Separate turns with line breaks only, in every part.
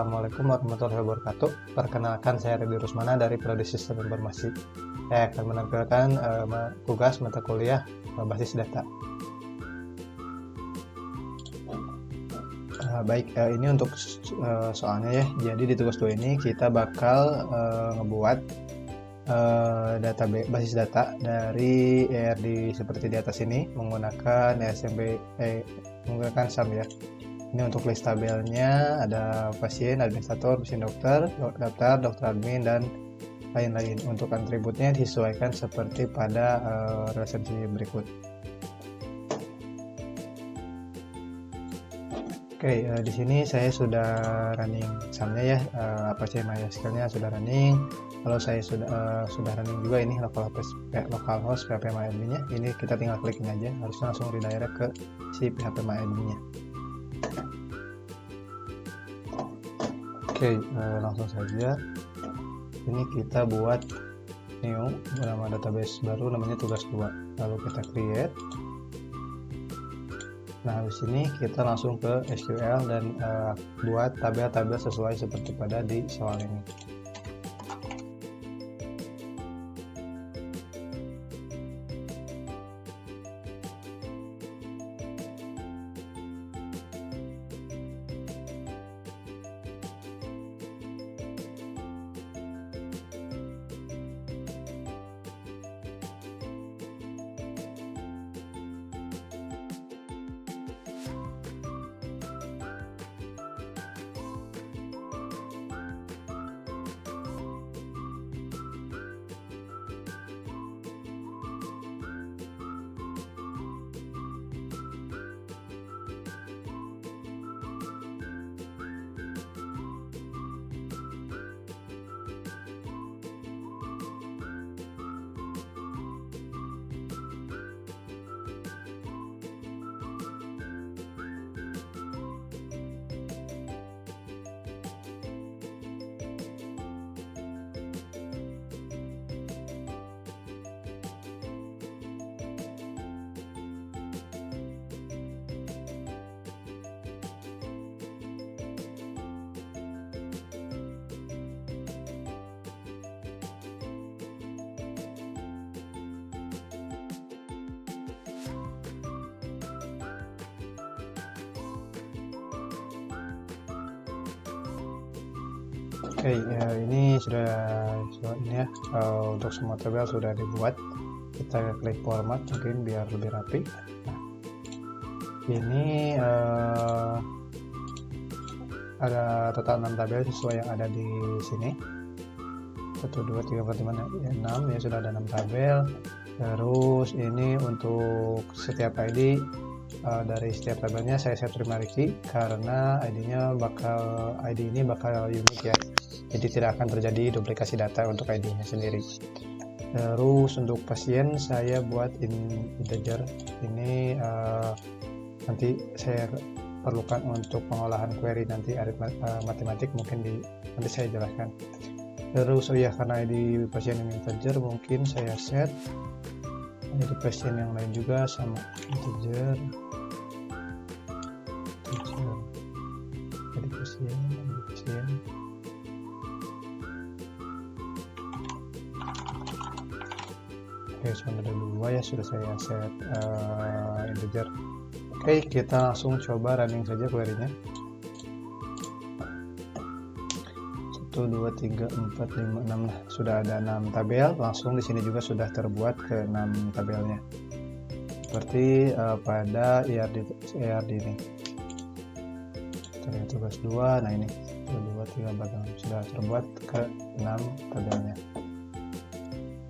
Assalamualaikum warahmatullahi wabarakatuh. Perkenalkan, saya Redi Rusmana dari Prodi Sistem Informasi. Saya akan menampilkan tugas mata kuliah basis data. Baik, ini untuk soalnya ya. Jadi di tugas 2 ini kita bakal ngebuat basis data dari ERD seperti di atas ini menggunakan menggunakan SAM ya. Ini untuk list tabelnya ada pasien, administrator, pasien dokter, daftar, dokter admin, dan lain-lain. Untuk atributnya disesuaikan seperti pada resensi berikut. Oke, di sini saya sudah running SAM-nya ya, Apache MySQL-nya sudah running. Kalau saya sudah running juga ini localhost PHP MyAdmin-nya. Ini kita tinggal klikin aja, harusnya langsung redirect ke si PHP MyAdmin-nya. Oke, langsung saja. Ini kita buat new bernama database baru namanya tugas 2. Lalu kita create. Nah, di sini kita langsung ke SQL dan buat tabel-tabel sesuai seperti pada di soal ini. Oke, ini sudah ini ya, untuk semua tabel sudah dibuat. Kita klik format mungkin biar lebih rapi. Nah, ini ada total 6 tabel sesuai yang ada di sini. 1, 2, 3, 4, 5, 6 ya, sudah ada 6 tabel. Terus ini untuk setiap ID dari setiap tabelnya saya set primary key karena ID ini bakal unik ya. Jadi tidak akan terjadi duplikasi data untuk ID-nya sendiri. Terus untuk pasien saya buat integer. Ini nanti saya perlukan untuk pengolahan query nanti matematik, mungkin nanti saya jelaskan. Terus karena ID pasien ini integer, mungkin saya set ID pasien yang lain juga sama integer. ID pasien. Oke, sudah ada 2 ya, sudah saya set integer. Oke, kita langsung coba running saja query-nya. 1, 2, 3, 4, 5, 6. Nah, sudah ada 6 tabel. Langsung di sini juga sudah terbuat ke 6 tabelnya. Seperti pada ERD ini. Kita tugas 2. Nah, ini 1, 2, 3, 4, 5 sudah terbuat ke 6 tabelnya.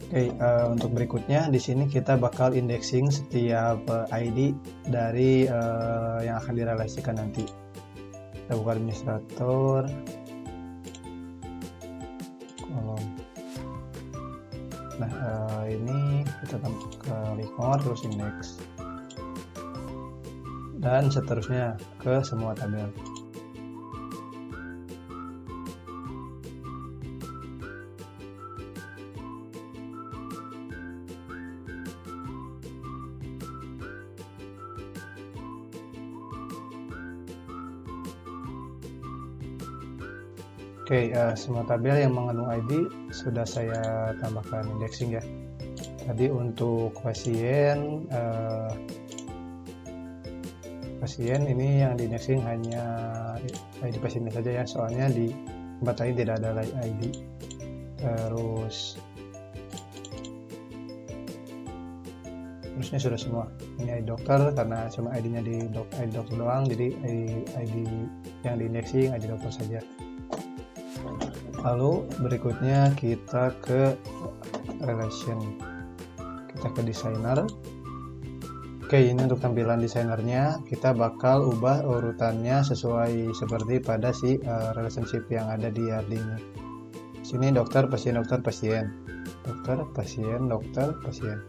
Oke, untuk berikutnya di sini kita bakal indexing setiap ID dari yang akan direlasikan nanti. Kita buka administrator, kolom. Nah, ini kita klik more terus index, dan seterusnya ke semua tabel. Oke, semua tabel yang mengandung ID sudah saya tambahkan indexing ya. Tadi untuk pasien ini yang di indexing hanya ID pasiennya saja ya, soalnya di tempat lain tidak ada ID. Terusnya sudah semua. Ini ID dokter karena cuma ID-nya di ID dokter doang, jadi ID yang di indexing ID dokter saja. Lalu berikutnya kita ke relation, kita ke designer. Oke, ini untuk tampilan desainernya kita bakal ubah urutannya sesuai seperti pada si relationship yang ada di RD ini. Sini dokter, pasien, dokter, pasien, dokter, pasien, dokter, pasien.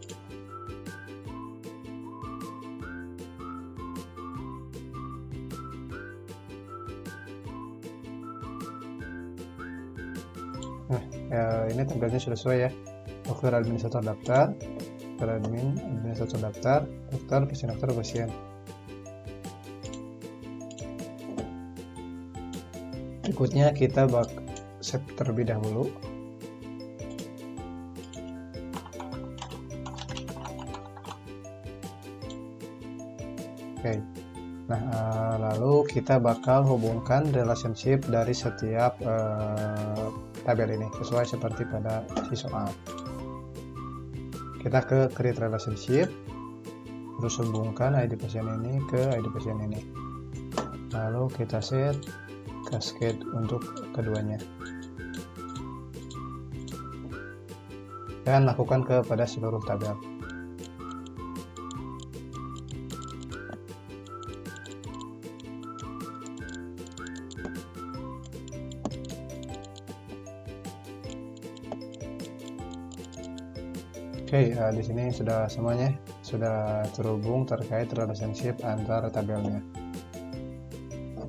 Nah, ini tampilnya sudah sesuai ya. Dokter, administrator, daftar, dokter, administrator, daftar, dokter, pasien, dokter, pasien. Berikutnya kita set terlebih dahulu. Oke. Nah, lalu kita bakal hubungkan relationship dari setiap tabel ini sesuai seperti pada si soal. Kita ke create relationship, terus hubungkan ID pasien ini ke ID pasien ini. Lalu kita set cascade untuk keduanya. Dan lakukan kepada seluruh tabel. Oke, di sini sudah semuanya sudah terhubung terkait relationship antara tabelnya.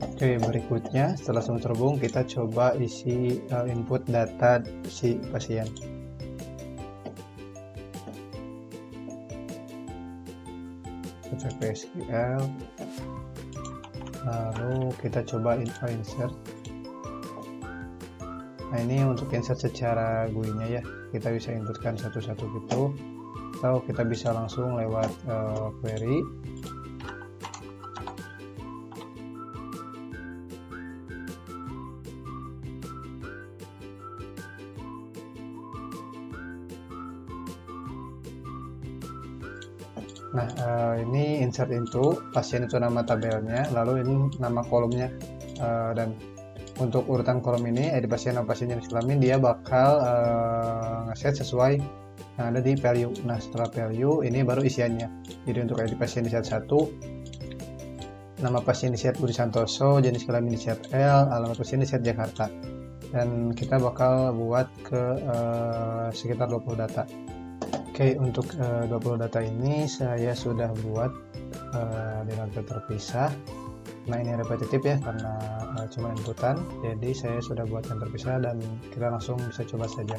Oke, berikutnya setelah semua terhubung kita coba isi input data si pasien. Kita ke SQL, lalu kita coba insert. Nah, ini untuk insert secara GUI-nya ya, kita bisa inputkan satu-satu gitu, atau kita bisa langsung lewat query. Nah, ini insert into, pasien itu nama tabelnya, lalu ini nama kolomnya, dan untuk urutan kolom ini ID pasien dan pasien jenis kelamin dia bakal ngeset sesuai yang ada di value. Nah, setelah value ini baru isiannya. Jadi untuk ID pasien di set 1, nama pasien di set Budi Santoso, jenis kelamin di set L, alamat pasien di set Jakarta. Dan kita bakal buat ke sekitar 20 data. Oke, untuk 20 data ini saya sudah buat dengan terpisah. Nah, ini repetitif ya karena cuma inputan, jadi saya sudah buat yang terpisah dan kita langsung bisa coba saja.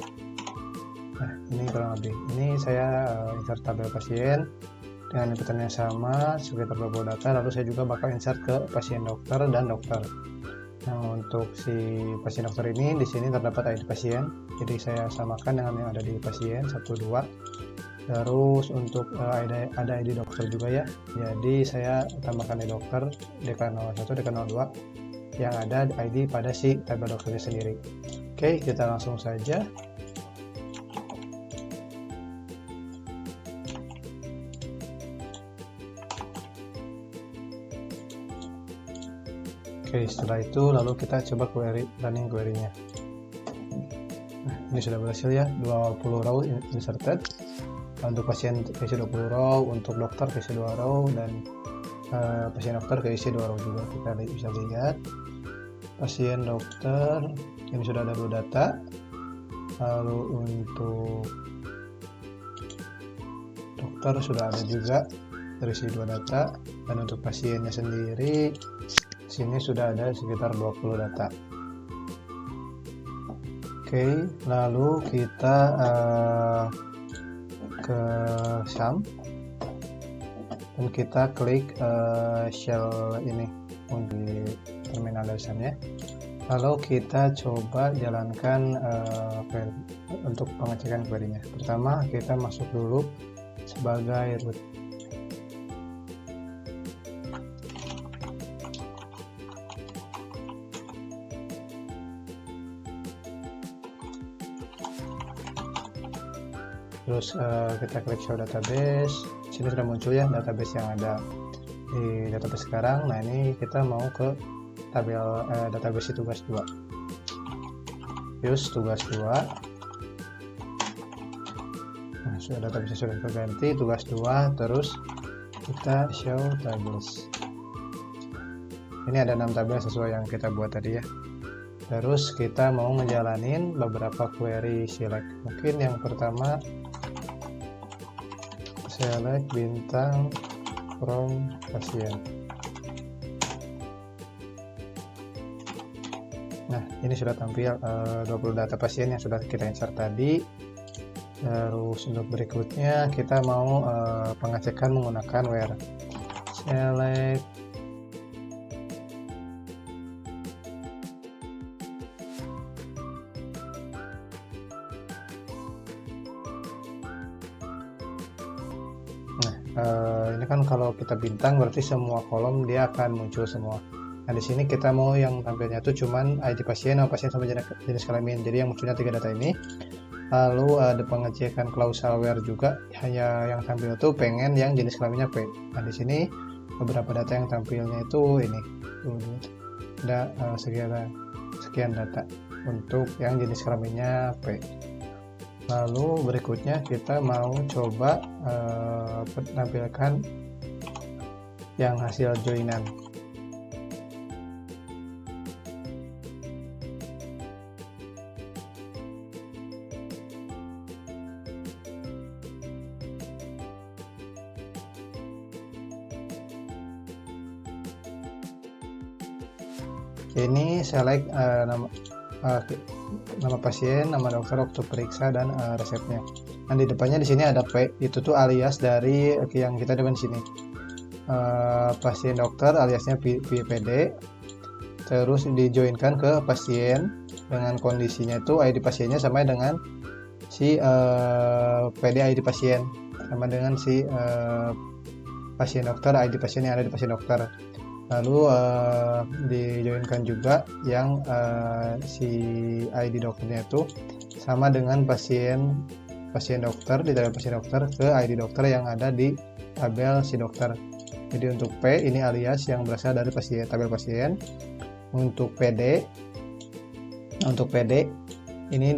Nah, ini kurang lebih. Ini saya insert tabel pasien dengan inputannya sama sekitar 20 data, lalu saya juga bakal insert ke pasien dokter dan dokter. Nah, untuk si pasien dokter ini di sini terdapat ID pasien, jadi saya samakan dengan yang ada di pasien 1, 2. Terus untuk ada ID dokter juga ya, jadi saya tambahkan ID dokter DK01, DK02 yang ada ID pada si tabel dokternya sendiri. Oke, kita langsung saja. Oke, setelah itu lalu kita coba running query-nya. Nah, ini sudah berhasil ya, 20 row inserted. Untuk pasien keisi 20 row, untuk dokter keisi 2 row, dan pasien dokter keisi 2 row juga. Kita bisa lihat pasien dokter ini sudah ada 2 data, lalu untuk dokter sudah ada juga terisi 2 data, dan untuk pasiennya sendiri sini sudah ada sekitar 20 data. Oke, lalu kita ke sum dan kita klik shell ini di terminal dasarnya, Lalu kita coba jalankan untuk pengecekan query-nya. Pertama kita masuk dulu sebagai root. Terus kita klik show database. Sini sudah muncul ya database yang ada di database sekarang. Nah ini kita mau ke tabel database tugas 2. Use tugas 2. Nah, sudah database sudah terganti tugas 2. Terus kita show tables. Ini ada 6 tabel sesuai yang kita buat tadi ya. Terus kita mau ngejalanin beberapa query select. Mungkin yang pertama select bintang from pasien. Nah ini sudah tampil 20 data pasien yang sudah kita insert tadi. Terus untuk berikutnya kita mau pengecekan menggunakan where select ini kan kalau kita bintang berarti semua kolom dia akan muncul semua. Nah di sini kita mau yang tampilnya itu cuman ID pasien, nama pasien sama jenis kelamin. Jadi yang munculnya 3 data ini. Lalu ada pengecekan klausal where juga, hanya yang tampil itu pengen yang jenis kelaminnya P. Nah di sini beberapa data yang tampilnya itu ini. Ada sekian data untuk yang jenis kelaminnya P. Lalu berikutnya kita mau coba menampilkan yang hasil joinan. Ini select nama pasien, nama dokter, waktu periksa, dan resepnya. Dan di depannya di sini ada P, itu tuh alias dari yang kita depan sini. Pasien dokter aliasnya PD, terus dijoinkan ke pasien dengan kondisinya itu ID pasiennya sama dengan si PD ID pasien, sama dengan si pasien dokter ID pasien yang ada di pasien dokter. Lalu dijoinkan juga yang si ID dokternya itu sama dengan pasien dokter, di tabel pasien dokter ke ID dokter yang ada di tabel si dokter. Jadi untuk P ini alias yang berasal dari tabel pasien. Untuk PD ini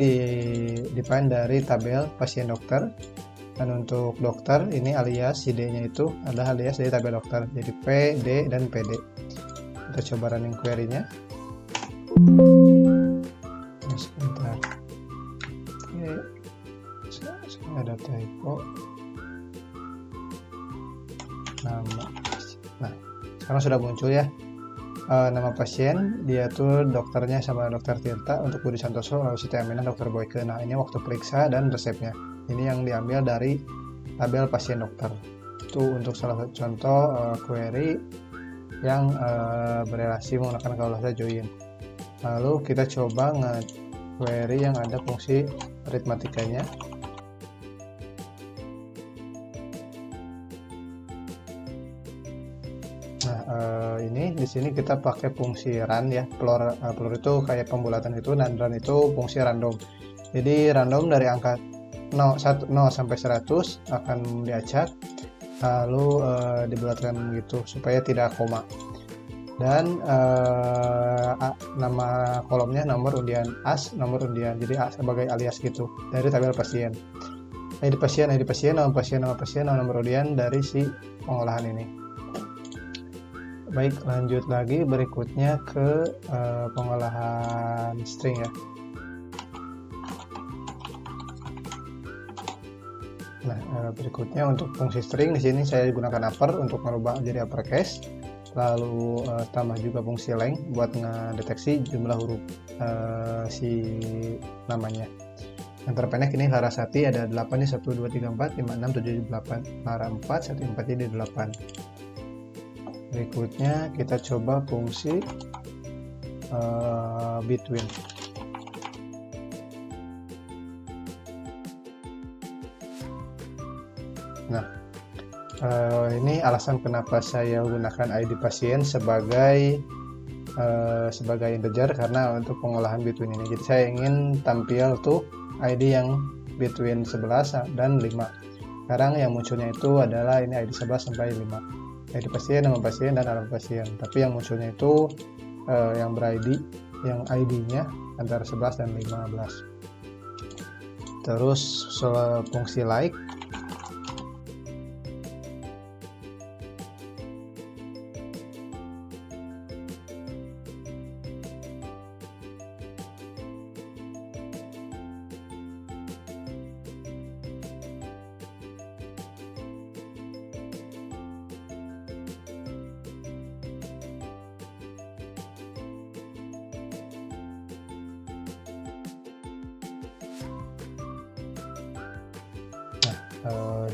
define dari tabel pasien dokter. Dan untuk dokter ini alias ID-nya itu adalah alias dari tabel dokter. Jadi P, D, dan PD. Kita coba running query-nya. Sebentar. Oke. Ada typo. Nama. Nah, sekarang sudah muncul ya. Nama pasien, dia tuh dokternya sama dokter Tirta. Untuk Budi Santoso, lalu Siti Aminah, dokter Boyke. Nah, ini waktu periksa dan resepnya. Ini yang diambil dari tabel pasien dokter. Itu untuk salah satu contoh query yang berelasi menggunakan klausal join. Lalu kita coba nge-query yang ada fungsi aritmatikanya. Nah ini di sini kita pakai fungsi run ya. Floor itu kayak pembulatan itu, dan run itu fungsi random. Jadi random dari angka 0 sampai 100 akan diacak, lalu dibulatkan gitu supaya tidak koma. Dan nama kolomnya nomor undian as, nomor undian, jadi sebagai alias gitu dari tabel pasien. ID pasien, nama pasien, nomor undian dari si pengolahan ini. Baik, lanjut lagi berikutnya ke pengolahan string ya. Nah, berikutnya untuk fungsi string di sini saya gunakan upper untuk merubah jadi uppercase. Lalu tambah juga fungsi length buat ngedeteksi jumlah huruf si namanya. Yang terpendek ini Larasati ada 8 nih, 1 2 3 4 5 6 7 8. Lara 4 1 4 jadi 8. Berikutnya kita coba fungsi between. Nah, ini alasan kenapa saya gunakan ID pasien sebagai integer, karena untuk pengolahan between ini. Jadi saya ingin tampil tuh ID yang between 11 dan 5. Sekarang yang munculnya itu adalah ini ID 11 sampai 5. ID pasien, nama pasien, dan alamat pasien. Tapi yang munculnya itu yang ber-ID, yang ID-nya antara 11 dan 15. Terus fungsi like.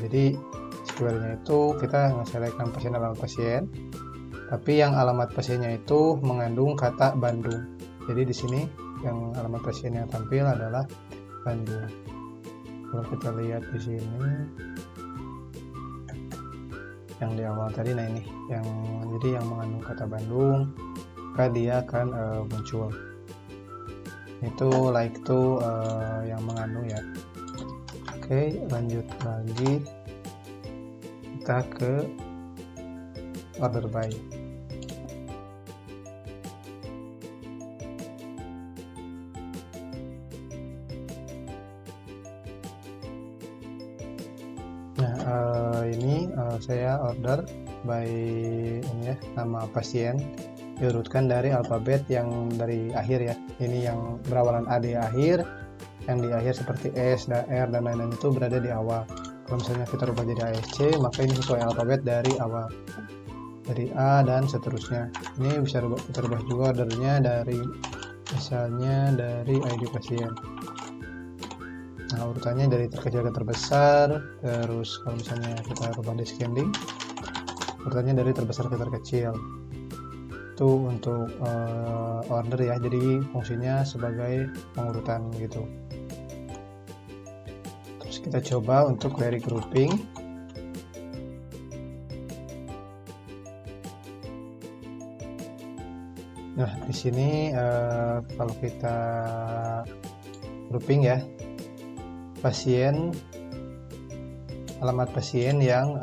Jadi SQL-nya itu kita nge-select pasien, alamat pasien, tapi yang alamat pasiennya itu mengandung kata Bandung. Jadi di sini yang alamat pasien yang tampil adalah Bandung. Kalau kita lihat di sini yang di awal tadi, nah ini jadi yang mengandung kata Bandung, maka dia akan muncul. Itu like itu yang mengandung ya. Oke, lanjut lagi, kita ke order by. Nah, ini saya order by ini ya, nama pasien diurutkan dari alfabet yang dari akhir ya. Ini yang berawalan A di akhir, yang di akhir seperti S, R, dan lain-lain itu berada di awal. Kalau misalnya kita rubah jadi ASC, maka ini sesuai alfabet dari awal, dari A dan seterusnya. Ini bisa kita rubah juga ordernya dari, misalnya dari ID pasien. Nah, urutannya dari terkecil ke terbesar. Terus kalau misalnya kita rubah descending, urutannya dari terbesar ke terkecil. Itu untuk order ya, jadi fungsinya sebagai pengurutan gitu. Terus kita coba untuk query grouping. Nah, di sini kalau kita grouping ya, pasien, alamat pasien yang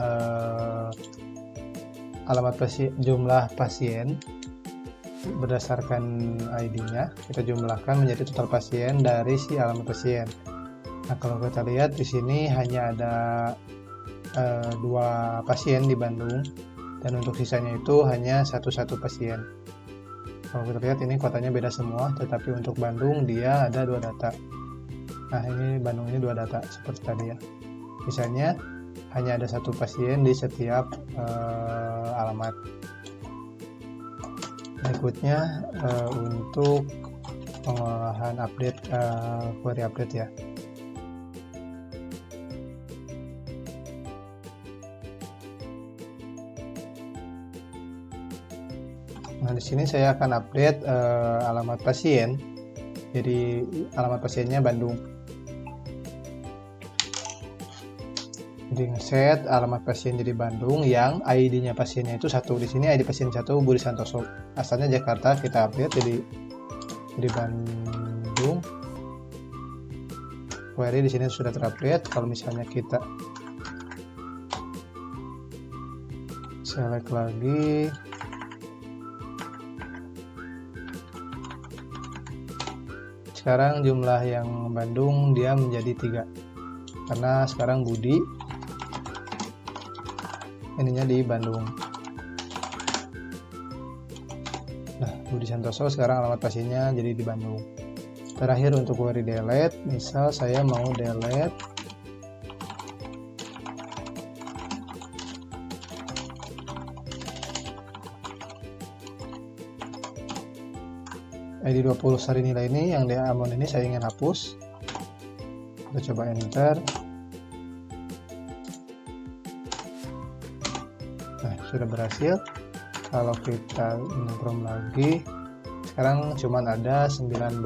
jumlah pasien berdasarkan ID-nya kita jumlahkan menjadi total pasien dari si alamat pasien. Nah, kalau kita lihat di sini hanya ada 2 pasien di Bandung, dan untuk sisanya itu hanya satu pasien. Kalau kita lihat ini kotanya beda semua, tetapi untuk Bandung dia ada 2 data. Nah, ini Bandung ini 2 data seperti tadi ya. Sisanya hanya ada 1 pasien di setiap alamat. Berikutnya untuk pengolahan update, query update ya. Nah, di sini saya akan update alamat pasien. Jadi alamat pasiennya Bandung. Jadi ngeset alamat pasien jadi Bandung yang ID-nya pasiennya itu 1. Di sini ID pasien 1 Budi Santoso. Asalnya Jakarta, kita update jadi Bandung. Query di sini sudah terupdate. Kalau misalnya kita select lagi, sekarang jumlah yang Bandung dia menjadi 3, karena sekarang Budi ininya di Bandung. Nah, Budi Santoso sekarang alamat pasiennya jadi di Bandung. Terakhir untuk query delete, misal saya mau delete ID 20 sari nilai ini, yang di amount ini saya ingin hapus. Kita coba enter. Nah, sudah berhasil. Kalau kita improve lagi, sekarang cuman ada 19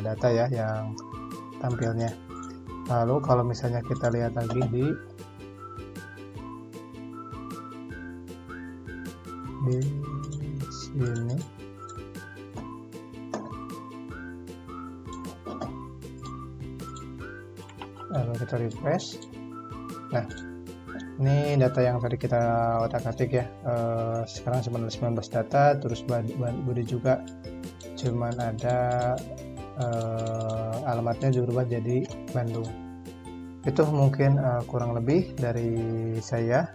data ya yang tampilnya. Lalu kalau misalnya kita lihat lagi di sini, lalu kita refresh. Nah, ini data yang tadi kita otak-atik ya. Sekarang cuma ada 19 data, terus body juga cuman ada alamatnya juga berubah jadi Bandung. Itu mungkin kurang lebih dari saya.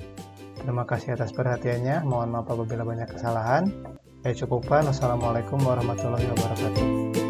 Terima kasih atas perhatiannya. Mohon maaf apabila banyak kesalahan. Saya cukupkan. Wassalamualaikum warahmatullahi wabarakatuh.